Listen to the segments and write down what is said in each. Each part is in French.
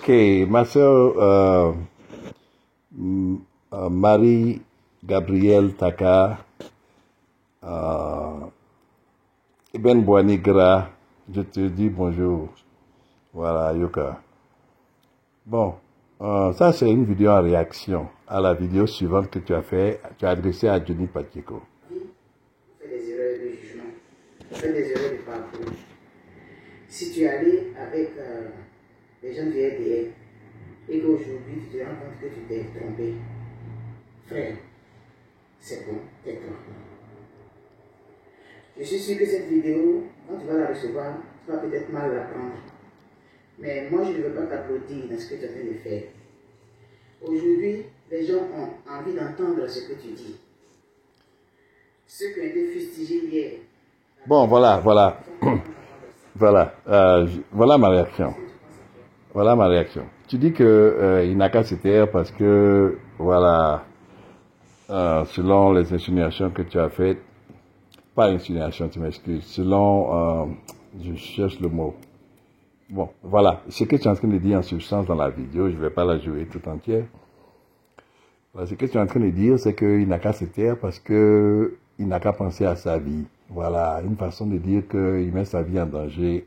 Ok, ma soeur Marie-Gabrielle Taka, Ibn Boanigra, je te dis bonjour. Voilà, Yoka. Bon, ça c'est une vidéo en réaction à la vidéo suivante que tu as adressée à Johnny Pacheco. On fait des erreurs de jugement, on fait des erreurs de parcours. Si tu es allé avec les gens du RDR et qu'aujourd'hui tu te rends compte que tu t'es trompé, frère, c'est bon, tais-toi. Je suis sûr que cette vidéo, quand tu vas la recevoir, tu vas peut-être mal la prendre. Mais moi, je ne veux pas t'applaudir dans ce que tu es en train de faire. Aujourd'hui, les gens ont envie d'entendre ce que tu dis. Ceux qui ont été fustigés hier. Bon, voilà. Voilà ma réaction. Voilà ma réaction. Tu dis que il n'a qu'à se taire parce que, voilà, selon les insinuations que tu as faites, pas insinuation, tu m'excuses, selon, je cherche le mot. Bon, voilà, ce que tu es en train de dire en substance dans la vidéo, je ne vais pas la jouer tout entière. Voilà, ce que tu es en train de dire, c'est qu'il n'a qu'à se taire parce que il n'a qu'à penser à sa vie. Voilà, une façon de dire qu'il met sa vie en danger,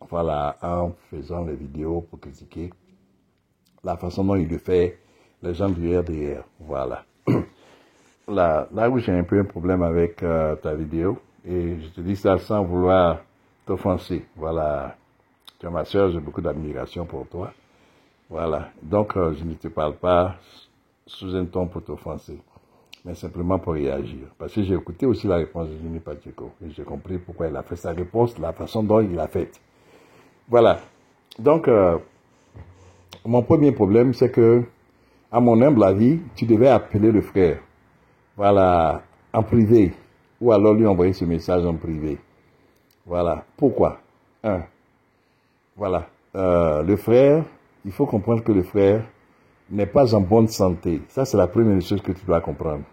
voilà, en faisant les vidéos pour critiquer la façon dont il le fait, les gens du RDR. Voilà. Là où j'ai un peu un problème avec ta vidéo, et je te dis ça sans vouloir t'offenser. Voilà. Tu es ma soeur, j'ai beaucoup d'admiration pour toi. Voilà. Donc, je ne te parle pas sous un ton pour t'offenser, mais simplement pour réagir. Parce que j'ai écouté aussi la réponse de Johnny Pacheco et j'ai compris pourquoi il a fait sa réponse, la façon dont il l'a faite. Voilà. Donc, mon premier problème, c'est que, à mon humble avis, tu devais appeler le frère. Voilà. En privé. Ou alors lui envoyer ce message en privé. Voilà. Pourquoi? Voilà. Le frère, il faut comprendre que le frère n'est pas en bonne santé. Ça, c'est la première chose que tu dois comprendre.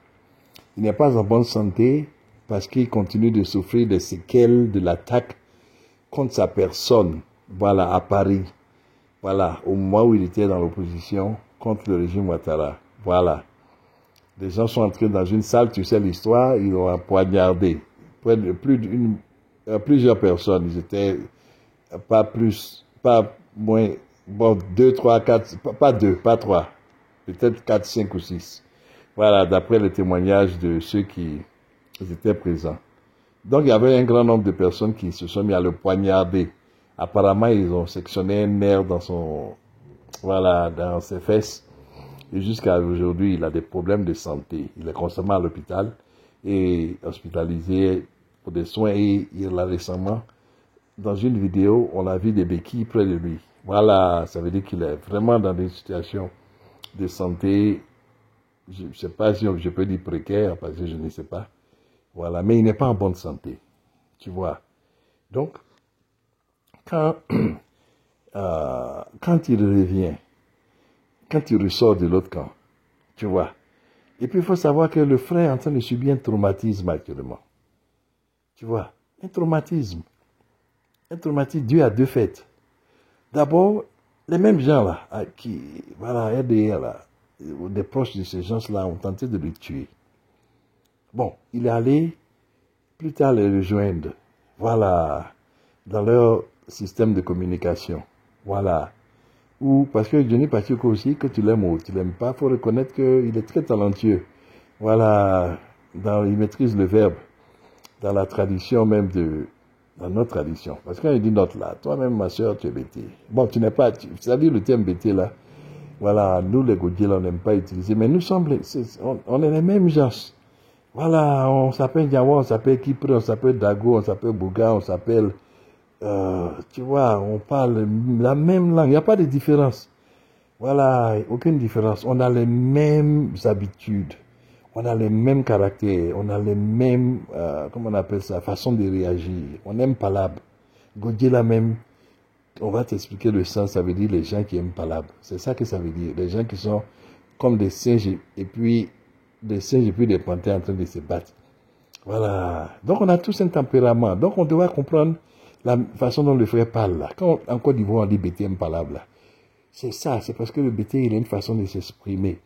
Il n'est pas en bonne santé parce qu'il continue de souffrir des séquelles de l'attaque contre sa personne, voilà, à Paris. Voilà, au moment où il était dans l'opposition contre le régime Ouattara. Voilà. Les gens sont entrés dans une salle, tu sais l'histoire, ils ont poignardé. Plusieurs personnes, ils étaient pas moins, bon, 2, 3, 4, pas 2, pas 3, peut-être 4, 5 ou 6. Voilà, d'après les témoignages de ceux qui étaient présents. Donc, il y avait un grand nombre de personnes qui se sont mis à le poignarder. Apparemment, ils ont sectionné un nerf dans ses fesses. Et jusqu'à aujourd'hui, il a des problèmes de santé. Il est constamment à l'hôpital et hospitalisé pour des soins. Et il a récemment, dans une vidéo, on a vu des béquilles près de lui. Voilà, ça veut dire qu'il est vraiment dans des situations de santé, je ne sais pas si je peux dire précaire, parce que je ne sais pas. Voilà, mais il n'est pas en bonne santé, tu vois. Donc, quand il revient, quand il ressort de l'autre camp, tu vois. Et puis, il faut savoir que le frère est en train de subir un traumatisme actuellement. Tu vois, un traumatisme dû à deux faits. D'abord, les mêmes gens là, voilà, RDR là, des proches de ces gens-là ont tenté de le tuer. Bon, il est allé plus tard les rejoindre, voilà, dans leur système de communication, voilà. Ou parce que Johnny Pacheco aussi, que tu l'aimes ou tu l'aimes pas, il faut reconnaître qu'il est très talentueux. Voilà, il maîtrise le verbe, dans la tradition même dans notre tradition. Parce que quand il dit notre là, toi-même ma soeur, tu es bêté. Bon, tu n'es pas, c'est-à-dire le terme bêté là, voilà, nous les Godiels, on n'aime pas utiliser, mais nous sommes, on est les mêmes gens. Voilà, on s'appelle Diawa, on s'appelle Kipre, on s'appelle Dago, on s'appelle Bouga, on s'appelle, tu vois, on parle la même langue, il n'y a pas de différence. Voilà, aucune différence. On a les mêmes habitudes, on a les mêmes caractères, on a les mêmes, comment on appelle ça, façon de réagir. On aime Palab. Godiela même, on va t'expliquer le sens, ça veut dire les gens qui aiment Palab. C'est ça que ça veut dire. Les gens qui sont comme des singes et puis des panthères en train de se battre. Voilà. Donc on a tous un tempérament. Donc on doit comprendre la façon dont le frère parle là. Quand en Côte d'Ivoire on dit BTM Palab là, C'est ça, c'est parce que le BT, il a une façon de s'exprimer.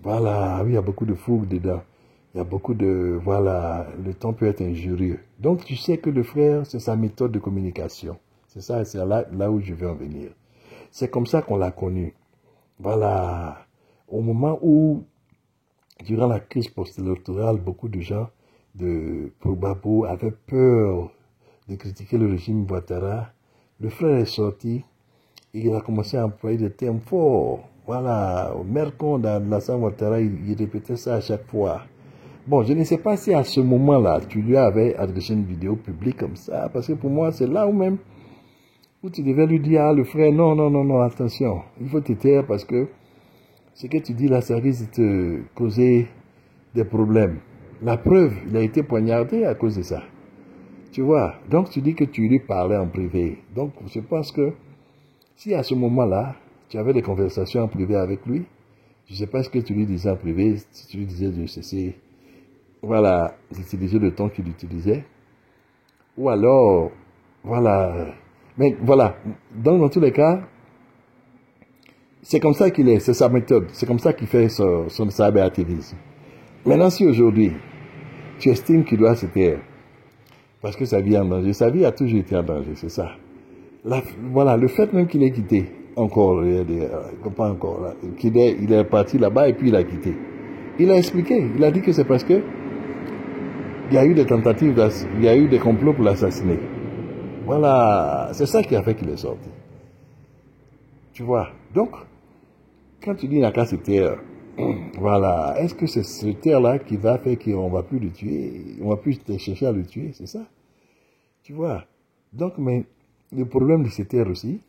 Voilà, oui, il y a beaucoup de fougue dedans. Il y a beaucoup de... Voilà, le temps peut être injurieux. Donc, tu sais que le frère, c'est sa méthode de communication. C'est ça, c'est là où je veux en venir. C'est comme ça qu'on l'a connu. Voilà. Au moment où, durant la crise post-électorale, beaucoup de gens de Probabo avaient peur de critiquer le régime Ouattara, le frère est sorti et il a commencé à employer des termes forts. Voilà, Mercon d'Alassane Ouattara, il répétait ça à chaque fois. Bon, je ne sais pas si à ce moment-là, tu lui avais adressé une vidéo publique comme ça, parce que pour moi, c'est là où même, où tu devais lui dire, ah, le frère, non, non, non, non, attention, il faut te taire parce que ce que tu dis là, ça risque de te causer des problèmes. La preuve, il a été poignardé à cause de ça. Tu vois, donc tu dis que tu lui parlais en privé. Donc, je pense que si à ce moment-là, tu avais des conversations en privé avec lui, je ne sais pas ce que tu lui disais en privé, si tu lui disais de cesser, voilà, d'utiliser le ton qu'il utilisait, ou alors, voilà, mais voilà, donc dans tous les cas, c'est comme ça qu'il est, c'est sa méthode, c'est comme ça qu'il fait son cyberaktivisme. Maintenant, si aujourd'hui, tu estimes qu'il doit se taire, parce que sa vie est en danger, sa vie a toujours été en danger, c'est ça. Voilà, le fait même qu'il ait quitté, encore, pas encore, là, il est parti là-bas et puis il a quitté. Il a expliqué, il a dit que c'est parce que il y a eu des tentatives, il y a eu des complots pour l'assassiner. Voilà, c'est ça qui a fait qu'il est sorti. Tu vois, donc, quand tu dis qu'il n'a qu'à se taire, voilà, est-ce que c'est ce taire-là qui va faire qu'on ne va plus le tuer, on va plus chercher à le tuer, c'est ça? Tu vois, donc, mais le problème de se taire aussi,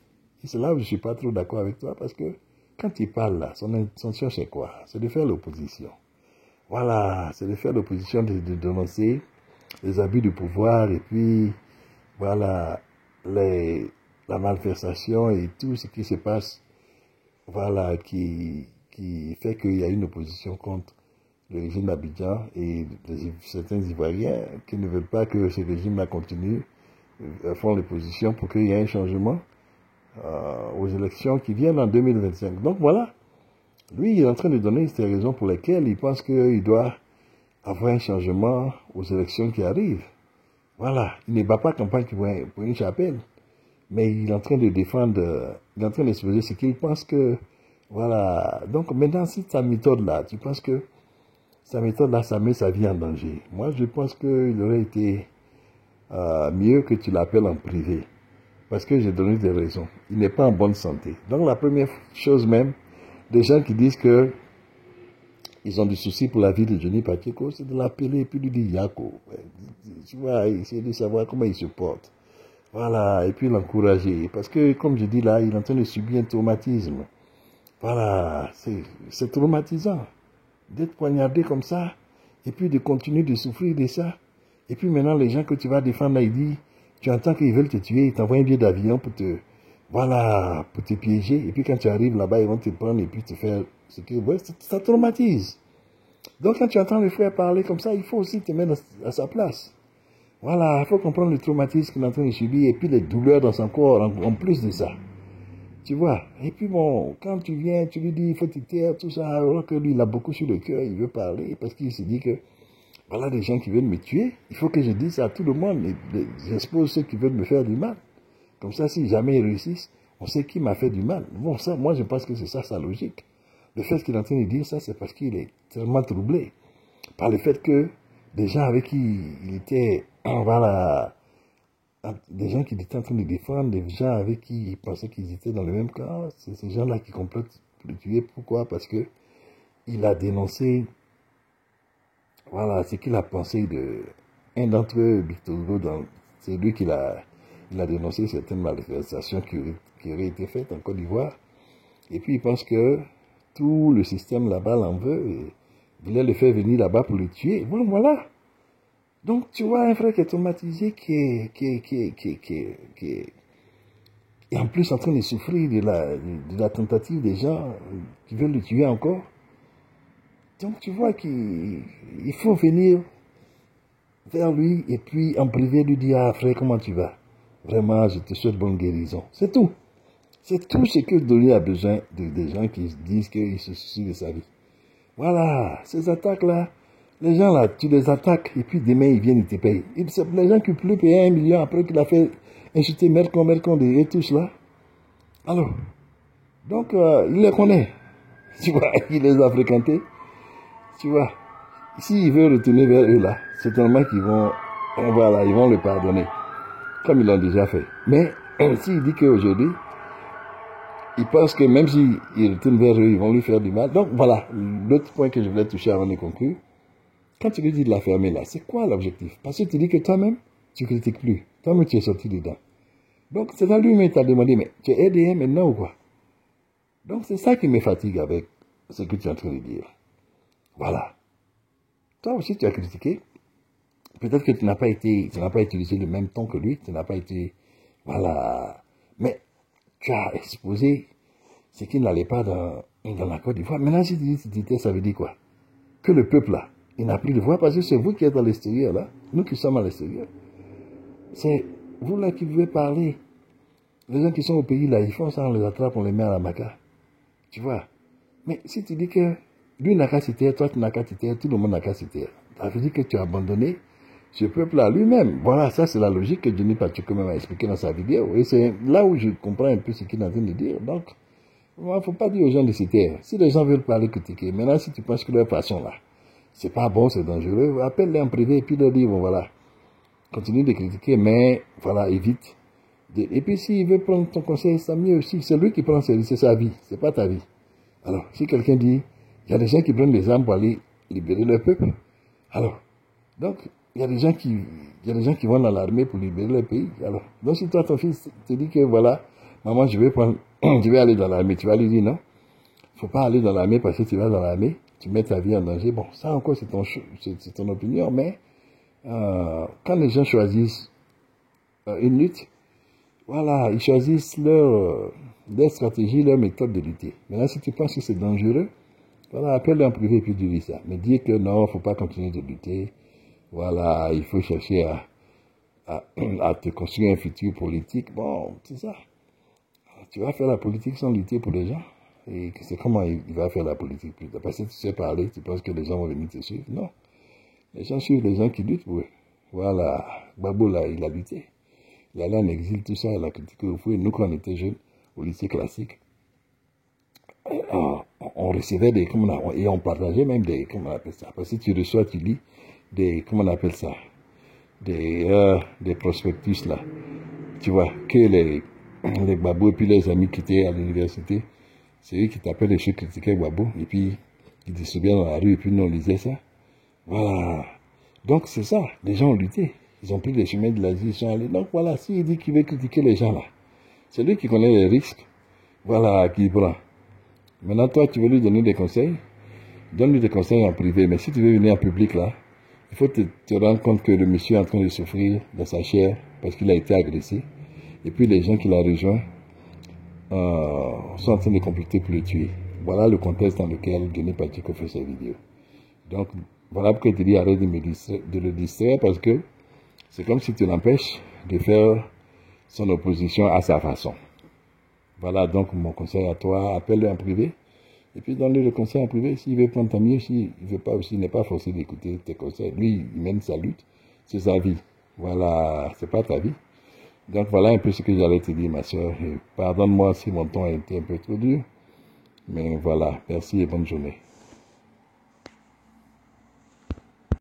et c'est là où je ne suis pas trop d'accord avec toi, parce que quand il parle là, son intention c'est quoi? C'est de faire l'opposition. Voilà, c'est de faire l'opposition, de dénoncer les abus de pouvoir et puis, voilà, la malversation et tout ce qui se passe, voilà, qui fait qu'il y a une opposition contre le régime d'Abidjan et certains Ivoiriens qui ne veulent pas que ce régime-là continue, font l'opposition pour qu'il y ait un changement aux élections qui viennent en 2025. Donc voilà, lui, il est en train de donner ces raisons pour lesquelles il pense qu'il doit avoir un changement aux élections qui arrivent. Voilà, il ne bat pas campagne pour une chapelle, mais il est en train de défendre, il est en train d'exposer ce qu'il pense que, voilà. Donc maintenant, si sa méthode-là, tu penses que sa méthode-là, ça met sa vie en danger. Moi, je pense qu'il aurait été mieux que tu l'appelles en privé, parce que j'ai donné des raisons. Il n'est pas en bonne santé. Donc la première chose même, des gens qui disent que ils ont du souci pour la vie de Johnny Pacheco, c'est de l'appeler et puis lui dire Yako. Tu vois, essayer de savoir comment il se porte. Voilà, et puis l'encourager. Parce que, comme je dis là, il est en train de subir un traumatisme. Voilà, c'est traumatisant d'être poignardé comme ça, et puis de continuer de souffrir de ça. Et puis maintenant, les gens que tu vas défendre là, ils disent, tu entends qu'ils veulent te tuer, ils t'envoient un billet d'avion pour te, voilà, pour te piéger. Et puis quand tu arrives là-bas, ils vont te prendre et puis te faire ce que, ouais, ça traumatise. Donc quand tu entends le frère parler comme ça, il faut aussi te mettre à sa place. Voilà, il faut comprendre le traumatisme qu'il est en train de subir et puis les douleurs dans son corps en plus de ça. Tu vois. Et puis bon, quand tu viens, tu lui dis, il faut te taire, tout ça, alors que lui, il a beaucoup sur le cœur, il veut parler parce qu'il se dit que, voilà des gens qui veulent me tuer, il faut que je dise ça à tout le monde, j'expose ceux qui veulent me faire du mal. Comme ça, si jamais ils réussissent, on sait qui m'a fait du mal. Bon, ça, moi, je pense que c'est ça sa logique. Le fait qu'il est en train de dire ça, c'est parce qu'il est tellement troublé par le fait que des gens avec qui il était, voilà, des gens qui étaient en train de défendre, des gens avec qui il pensait qu'ils étaient dans le même camp, c'est ces gens-là qui complotent pour le tuer. Pourquoi? Parce que il a dénoncé, voilà, ce qu'il a pensé de un d'entre eux, Victor Hugo, c'est lui il a dénoncé certaines malversations qui auraient été faites en Côte d'Ivoire. Et puis il pense que tout le système là-bas l'en veut et voulait le faire venir là-bas pour le tuer. Bon, voilà. Donc tu vois un frère qui est traumatisé, qui est en plus en train de souffrir de la tentative des gens qui veulent le tuer encore. Donc tu vois qu'il faut venir vers lui et puis en privé lui dire, ah frère, comment tu vas? Vraiment, je te souhaite bonne guérison. C'est tout. C'est tout ce que Dolly a besoin des gens qui disent qu'ils se soucient de sa vie. Voilà, ces attaques-là, les gens là, tu les attaques et puis demain ils viennent, ils te payent. Les gens qui peuvent payer 1 million après qu'il a fait insulter Mercon et tout cela. Alors, donc il les connaît. Tu vois, il les a fréquentés. Tu vois, s'il veut retourner vers eux là, c'est normalement qu'ils vont, voilà, ils vont le pardonner. Comme ils l'ont déjà fait. Mais s'il dit qu'aujourd'hui, il pense que même s'il retourne vers eux, ils vont lui faire du mal. Donc voilà, l'autre point que je voulais toucher avant de conclure. Quand tu lui dis de la fermer là, c'est quoi l'objectif? Parce que tu dis que toi-même, tu ne critiques plus. Toi-même, tu es sorti dedans. Donc c'est à lui-même qui t'a demandé, mais tu es RDM maintenant ou quoi? Donc c'est ça qui me fatigue avec ce que tu es en train de dire. Voilà. Toi aussi, tu as critiqué. Peut-être que tu n'as pas utilisé le même ton que lui. Tu n'as pas été, voilà. Mais tu as exposé ce qui n'allait pas dans la Côte d'Ivoire. Maintenant, si tu dis cité, ça veut dire quoi? Que le peuple là, il n'a plus de voix parce que c'est vous qui êtes à l'extérieur là. Nous qui sommes à l'extérieur. C'est vous là qui pouvez parler. Les gens qui sont au pays là, ils font ça, on les attrape, on les met à la maca. Tu vois? Mais si tu dis que lui n'a qu'à citer, toi tu n'as qu'à citer, tout le monde n'a qu'à citer. Ça veut dire que tu as abandonné ce peuple-là lui-même. Voilà, ça c'est la logique que Johnny Pacheco même a expliqué dans sa vidéo. Et c'est là où je comprends un peu ce qu'il est en train de dire. Donc, il ne faut pas dire aux gens de citer. Si les gens veulent parler, critiquer, maintenant si tu penses que leur façon là, c'est pas bon, c'est dangereux, appelle-les en privé et puis leur dire, bon voilà, continue de critiquer, mais voilà, évite. Et puis s'il veut prendre ton conseil, c'est mieux aussi. C'est lui qui prend c'est sa vie, c'est pas ta vie. Alors, si quelqu'un dit, il y a des gens qui prennent des armes pour aller libérer leur peuple. Alors, donc, il y a des gens qui vont dans l'armée pour libérer leur pays. Alors, donc si toi, ton fils te dit que voilà, maman, je vais aller dans l'armée, tu vas lui dire non. Faut pas aller dans l'armée parce que tu vas dans l'armée, tu mets ta vie en danger. Bon, ça encore, c'est ton opinion, mais quand les gens choisissent une lutte, voilà, ils choisissent leur stratégie, leur méthode de lutter. Maintenant, si tu penses que c'est dangereux, voilà, appelle-le en privé et puis dis ça. Mais dire que non, il ne faut pas continuer de lutter. Voilà, il faut chercher à te construire un futur politique. Bon, c'est ça. Tu vas faire la politique sans lutter pour les gens. Et c'est comment il va faire la politique plus tard. Parce que tu sais parler, tu penses que les gens vont venir te suivre. Non. Les gens suivent les gens qui luttent pour eux. Voilà, Gbagbo là, il a lutté. Il allait en exil, tout ça, il a critiqué au fouet. Nous, quand on était jeunes, au lycée classique, on recevait et on partageait même comment on appelle ça. Parce que tu reçois, tu lis, comment on appelle ça, des prospectus là. Tu vois, que les Gbagbo et puis les amis qui étaient à l'université, c'est eux qui t'appellent les ceux qui critiquaient Gbagbo, et puis ils distribuaient dans la rue, et puis nous on lisait ça. Voilà. Donc c'est ça, les gens ont lutté. Ils ont pris les chemins de l'Asie, ils sont allés. Donc voilà, s'il dit qu'il veut critiquer les gens là, c'est lui qui connaît les risques, voilà, qui prend. Maintenant, toi, tu veux lui donner des conseils, donne-lui des conseils en privé. Mais si tu veux venir en public là, il faut te rendre compte que le monsieur est en train de souffrir dans sa chair parce qu'il a été agressé. Et puis les gens qui l'ont rejoint sont en train de comploter pour le tuer. Voilà le contexte dans lequel Johnny Pacheco fait ses vidéos. Donc, voilà pourquoi il te dit arrête de le distraire parce que c'est comme si tu l'empêches de faire son opposition à sa façon. Voilà donc mon conseil à toi, appelle-le en privé, et puis donne-lui le conseil en privé, s'il veut prendre tant mieux, s'il ne veut pas aussi, il n'est pas forcé d'écouter tes conseils. Lui, il mène sa lutte, c'est sa vie. Voilà, c'est pas ta vie. Donc voilà un peu ce que j'allais te dire, ma soeur. Pardonne-moi si mon ton a été un peu trop dur, mais voilà, merci et bonne journée.